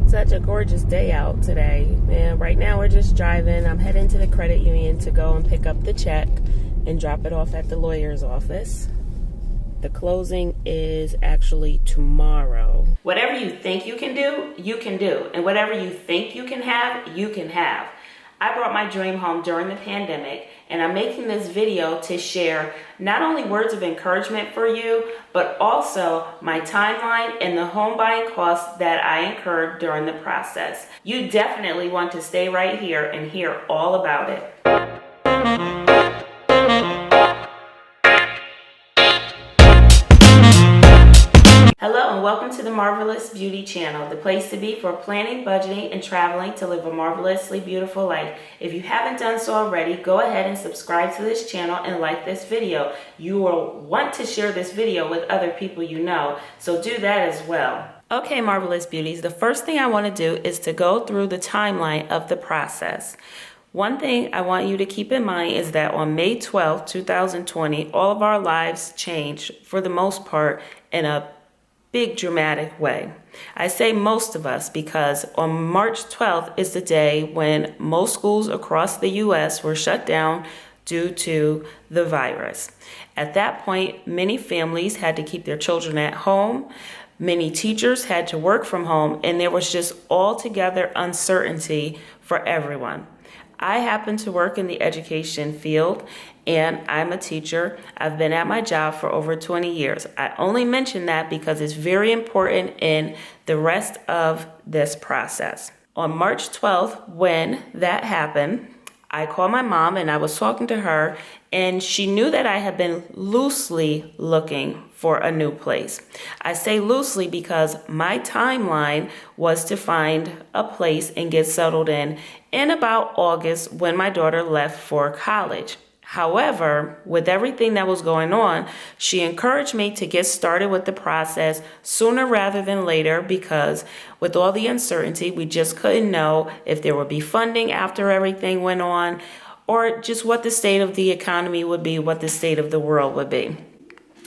Such a gorgeous day out today. And right now we're just driving. I'm heading to the credit union to go and pick up the check and drop it off at the lawyer's office. The closing is actually tomorrow. Whatever you think you can do, you can do. And whatever you think you can have, you can have. I brought my dream home during the pandemic, and I'm making this video to share not only words of encouragement for you, but also my timeline and the home buying costs that I incurred during the process. You definitely want to stay right here and hear all about it. Hello and welcome to the Marvelous Beauty channel, the place to be for planning, budgeting, and traveling to live a marvelously beautiful life. If you haven't done so already, go ahead and subscribe to this channel and like this video. You will want to share this video with other people you know, so do that as well. Okay, Marvelous Beauties, the first thing I want to do is to go through the timeline of the process. One thing I want you to keep in mind is that on May 12th, 2020, all of our lives changed for the most part in a big dramatic way. I say most of us because on March 12th is the day when most schools across the US were shut down due to the virus. At that point, many families had to keep their children at home. Many teachers had to work from home, and there was just altogether uncertainty for everyone. I happen to work in the education field, and I'm a teacher. I've been at my job for over 20 years. I only mention that because it's very important in the rest of this process. On March 12th, when that happened, I called my mom and I was talking to her, and she knew that I had been loosely looking for a new place. I say loosely because my timeline was to find a place and get settled in about August when my daughter left for college. However, with everything that was going on, she encouraged me to get started with the process sooner rather than later because with all the uncertainty, we just couldn't know if there would be funding after everything went on or just what the state of the economy would be, what the state of the world would be.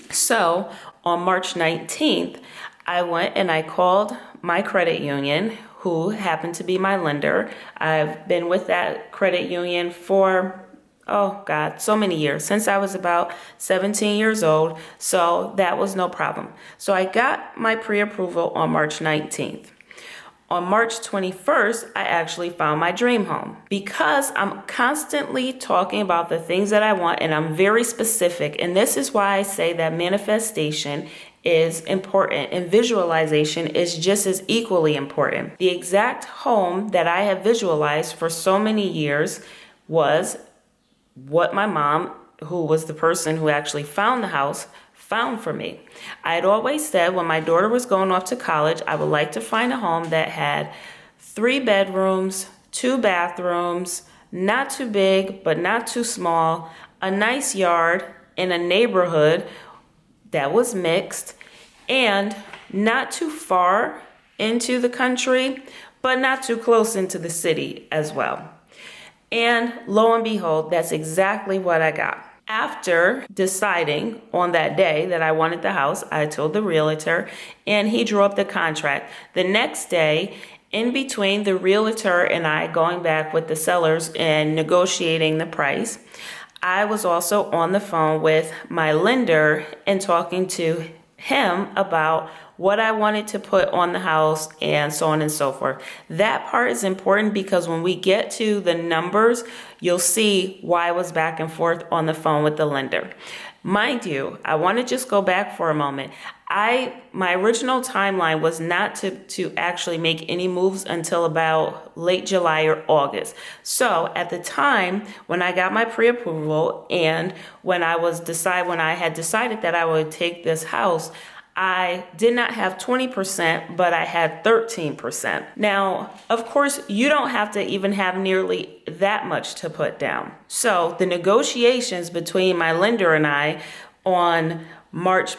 So on March 19th, I went and I called my credit union, who happened to be my lender. I've been with that credit union for so many years, since I was about 17 years old, so that was no problem. So I got my pre-approval on March 19th. On March 21st, I actually found my dream home. Because I'm constantly talking about the things that I want and I'm very specific, and this is why I say that manifestation is important and visualization is just as equally important. The exact home that I have visualized for so many years was what my mom, who was the person who actually found the house, found for me. I had always said when my daughter was going off to college, I would like to find a home that had 3 bedrooms, 2 bathrooms, not too big, but not too small, a nice yard in a neighborhood that was mixed, and not too far into the country, but not too close into the city as well. And lo and behold, that's exactly what I got. After deciding on that day that I wanted the house, I told the realtor and he drew up the contract. The next day, in between the realtor and I going back with the sellers and negotiating the price, I was also on the phone with my lender and talking to him about what I wanted to put on the house and so on and so forth. That part is important because when we get to the numbers, you'll see why I was back and forth on the phone with the lender. Mind you, I want to just go back for a moment. My original timeline was not to actually make any moves until about late July or August. So at the time when I got my pre-approval and when I had decided that I would take this house, I did not have 20%, but I had 13%. Now, of course, you don't have to even have nearly that much to put down. So the negotiations between my lender and I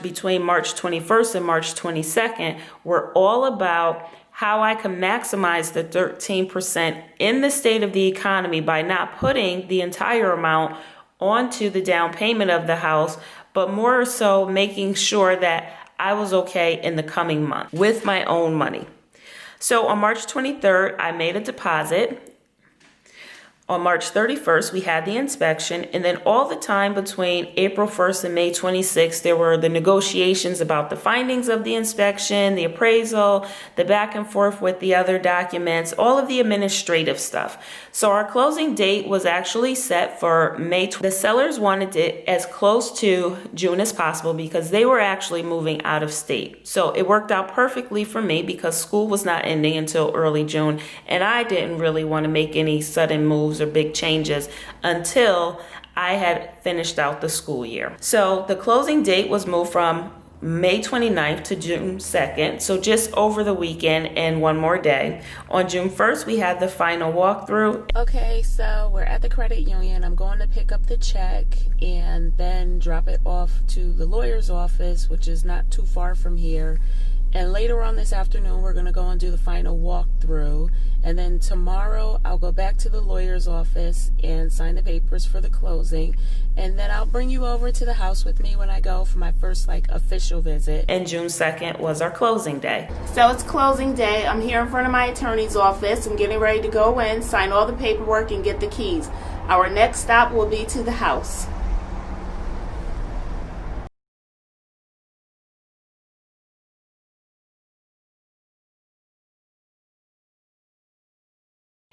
between March 21st and March 22nd were all about how I can maximize the 13% in the state of the economy by not putting the entire amount onto the down payment of the house, but more so making sure that I was okay in the coming month with my own money. So on March 23rd, I made a deposit. On March 31st, we had the inspection, and then all the time between April 1st and May 26th, there were the negotiations about the findings of the inspection, the appraisal, the back and forth with the other documents, all of the administrative stuff. So our closing date was actually set for May 20th. The sellers wanted it as close to June as possible because they were actually moving out of state. So it worked out perfectly for me because school was not ending until early June, and I didn't really want to make any sudden moves or big changes until I had finished out the school year. So the closing date was moved from May 29th to June 2nd, so just over the weekend and one more day. On June 1st, we had the final walkthrough. Okay, so we're at the credit union. I'm going to pick up the check and then drop it off to the lawyer's office, which is not too far from here. And later on this afternoon, we're going to go and do the final walkthrough. And then tomorrow, I'll go back to the lawyer's office and sign the papers for the closing. And then I'll bring you over to the house with me when I go for my first, official visit. And June 2nd was our closing day. So it's closing day. I'm here in front of my attorney's office. I'm getting ready to go in, sign all the paperwork, and get the keys. Our next stop will be to the house.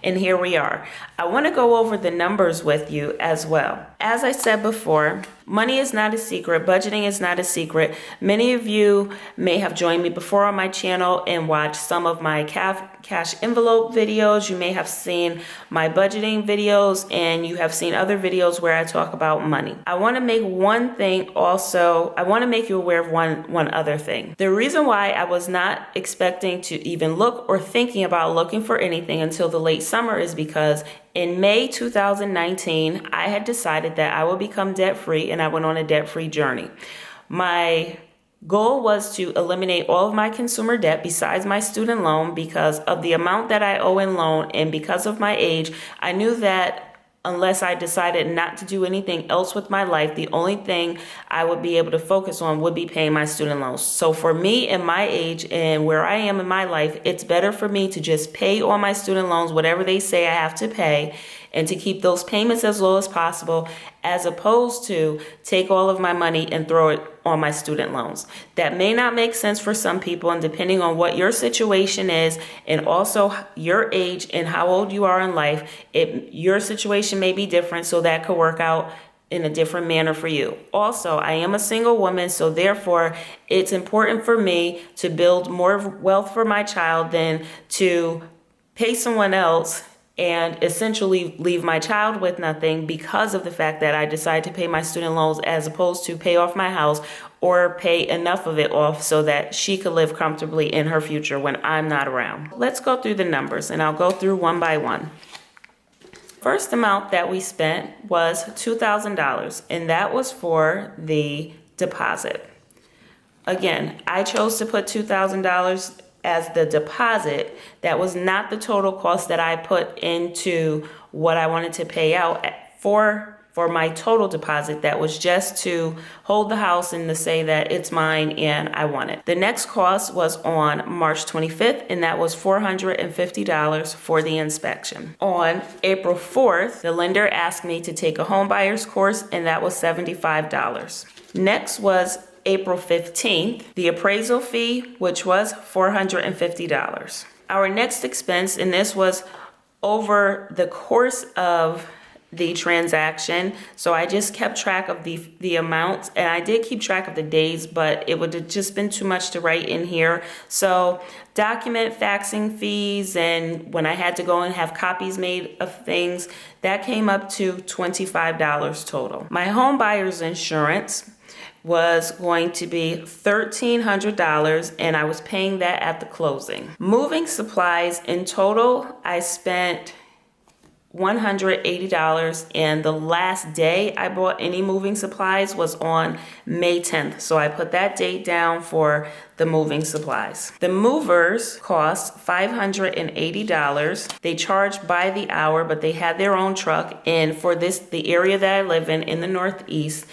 And here we are. I want to go over the numbers with you as well. As I said before, money is not a secret. Budgeting is not a secret. Many of you may have joined me before on my channel and watched some of my cash envelope videos. You may have seen my budgeting videos, and you have seen other videos where I talk about money. I want to make one thing also. I want to make you aware of one other thing. The reason why I was not expecting to even look or thinking about looking for anything until the late summer is because in May 2019, I had decided that I would become debt-free, and I went on a debt-free journey. My goal was to eliminate all of my consumer debt besides my student loan because of the amount that I owe in loan, and because of my age, I knew that unless I decided not to do anything else with my life, the only thing I would be able to focus on would be paying my student loans. So for me and my age and where I am in my life, it's better for me to just pay all my student loans, whatever they say I have to pay, and to keep those payments as low as possible, as opposed to take all of my money and throw it on my student loans. That may not make sense for some people, and depending on what your situation is and also your age and how old you are in life, your situation may be different, so that could work out in a different manner for you. Also, I am a single woman, so therefore it's important for me to build more wealth for my child than to pay someone else and essentially leave my child with nothing because of the fact that I decided to pay my student loans as opposed to pay off my house or pay enough of it off so that she could live comfortably in her future when I'm not around. Let's go through the numbers, and I'll go through one by one. First amount that we spent was $2,000, and that was for the deposit. Again, I chose to put $2,000 as the deposit. That was not the total cost that I put into what I wanted to pay out for my total deposit. That was just to hold the house and to say that it's mine and I want it. The next cost was on March 25th, and that was $450 for the inspection. On April 4th, the lender asked me to take a home buyer's course, and that was $75. Next was April 15th, the appraisal fee, which was $450. Our next expense, and this was over the course of the transaction, so I just kept track of the amounts, and I did keep track of the days, but it would have just been too much to write in here. So document faxing fees, and when I had to go and have copies made of things, that came up to $25 total. My home buyer's insurance was going to be $1,300, and I was paying that at the closing. Moving supplies, in total, I spent $180, and the last day I bought any moving supplies was on May 10th. So I put that date down for the moving supplies. The movers cost $580. They charged by the hour, but they had their own truck. And for the area that I live in the Northeast,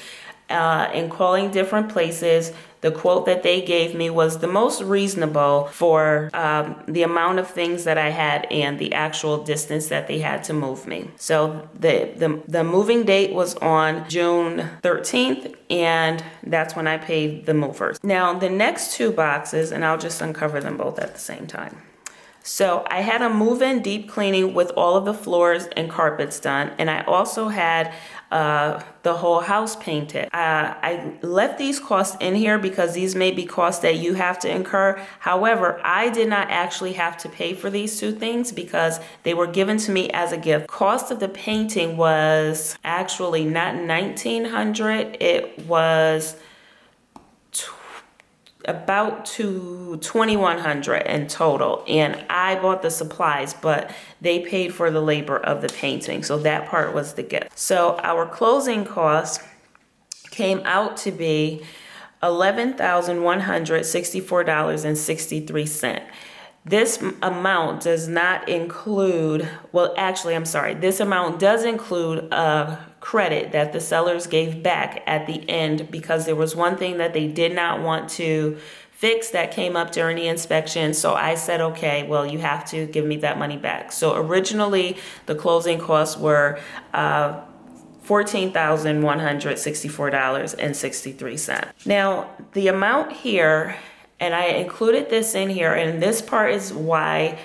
and calling different places, the quote that they gave me was the most reasonable for the amount of things that I had and the actual distance that they had to move me. So the moving date was on June 13th, and that's when I paid the movers. Now the next two boxes, and I'll just uncover them both at the same time. So I had a move-in deep cleaning with all of the floors and carpets done, and I also had the whole house painted. I left these costs in here because these may be costs that you have to incur. However, I did not actually have to pay for these two things because they were given to me as a gift. Cost of the painting was actually not $1,900. It was about to $2,100 in total, and I bought the supplies, but they paid for the labor of the painting, so that part was the gift. So our closing costs came out to be $11,164.63. This amount does not include, well, actually, I'm sorry, this amount does include a credit that the sellers gave back at the end because there was one thing that they did not want to fix that came up during the inspection. So I said, okay, well, you have to give me that money back. So originally the closing costs were $14,164.63. Now, the amount here, and I included this in here, and this part is why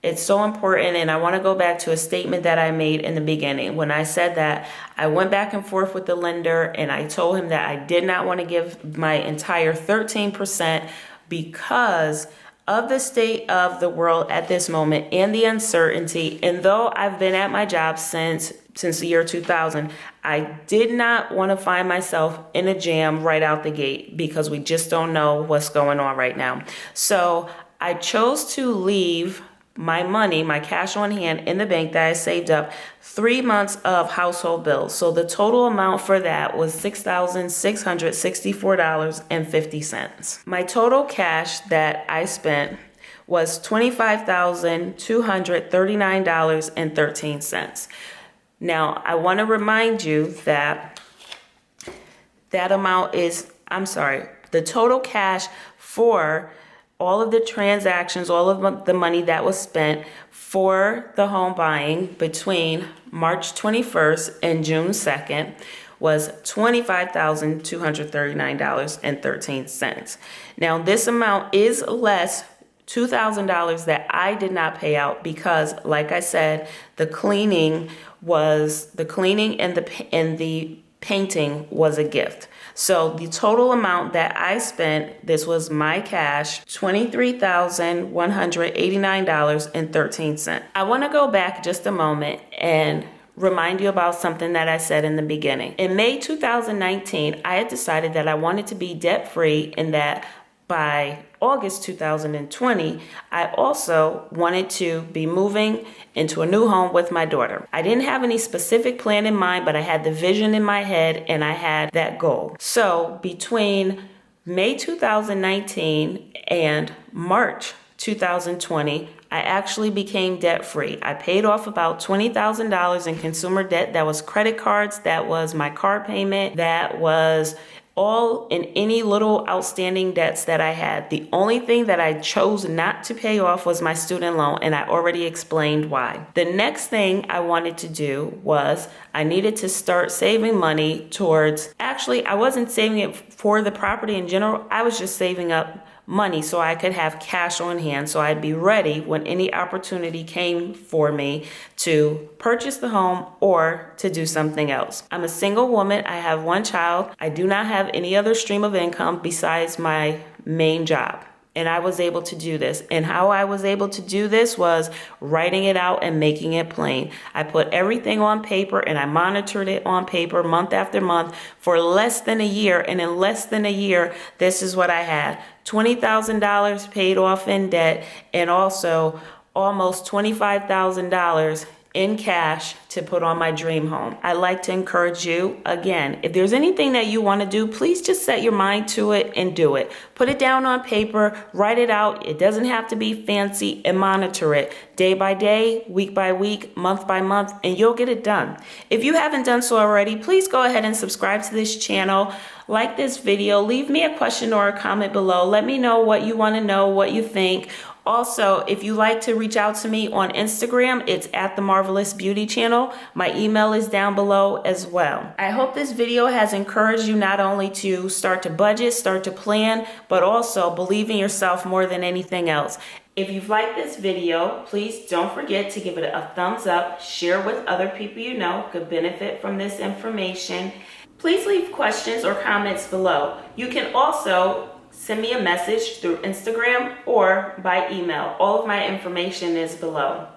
it's so important, and I want to go back to a statement that I made in the beginning when I said that I went back and forth with the lender and I told him that I did not want to give my entire 13% because of the state of the world at this moment and the uncertainty. And though I've been at my job since the year 2000, I did not want to find myself in a jam right out the gate because we just don't know what's going on right now. So I chose to leave my money, my cash on hand in the bank that I saved up 3 months of household bills. So the total amount for that was $6,664.50. My total cash that I spent was $25,239.13. Now, I want to remind you that that amount is, the total cash for all of the transactions, all of the money that was spent for the home buying between March 21st and June 2nd was $25,239.13. Now, this amount is less $2,000 that I did not pay out because, like I said, the cleaning and the painting was a gift. So the total amount that I spent, this was my cash, $23,189.13. I want to go back just a moment and remind you about something that I said in the beginning. In May 2019, I had decided that I wanted to be debt-free and that by August 2020, I also wanted to be moving into a new home with my daughter. I didn't have any specific plan in mind, but I had the vision in my head and I had that goal. So between May 2019 and March 2020, I actually became debt-free. I paid off about $20,000 in consumer debt. That was credit cards, that was my car payment, that was all in any little outstanding debts that I had. The only thing that I chose not to pay off was my student loan, and I already explained why. The next thing I wanted to do was I needed to start saving money towards, actually, I wasn't saving it for the property in general. I was just saving up money so I could have cash on hand so I'd be ready when any opportunity came for me to purchase the home or to do something else. I'm a single woman. I have one child. I do not have any other stream of income besides my main job. And I was able to do this. And how I was able to do this was writing it out and making it plain. I put everything on paper and I monitored it on paper month after month for less than a year. And in less than a year, this is what I had. $20,000 paid off in debt and also almost $25,000 in cash to put on my dream home. I'd like to encourage you, again, if there's anything that you want to do, please just set your mind to it and do it. Put it down on paper, write it out. It doesn't have to be fancy, and monitor it day by day, week by week, month by month, and you'll get it done. If you haven't done so already, please go ahead and subscribe to this channel. Like this video, leave me a question or a comment below. Let me know what you want to know, what you think. Also, if you like to reach out to me on Instagram, it's at the Marvelous Beauty channel. My email is down below as well. I hope this video has encouraged you not only to start to budget, start to plan, but also believe in yourself more than anything else. If you've liked this video, please don't forget to give it a thumbs up, share with other people you know could benefit from this information. Please leave questions or comments below. You can also send me a message through Instagram or by email. All of my information is below.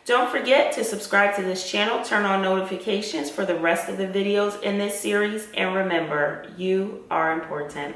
Don't forget to subscribe to this channel, turn on notifications for the rest of the videos in this series, and remember, you are important.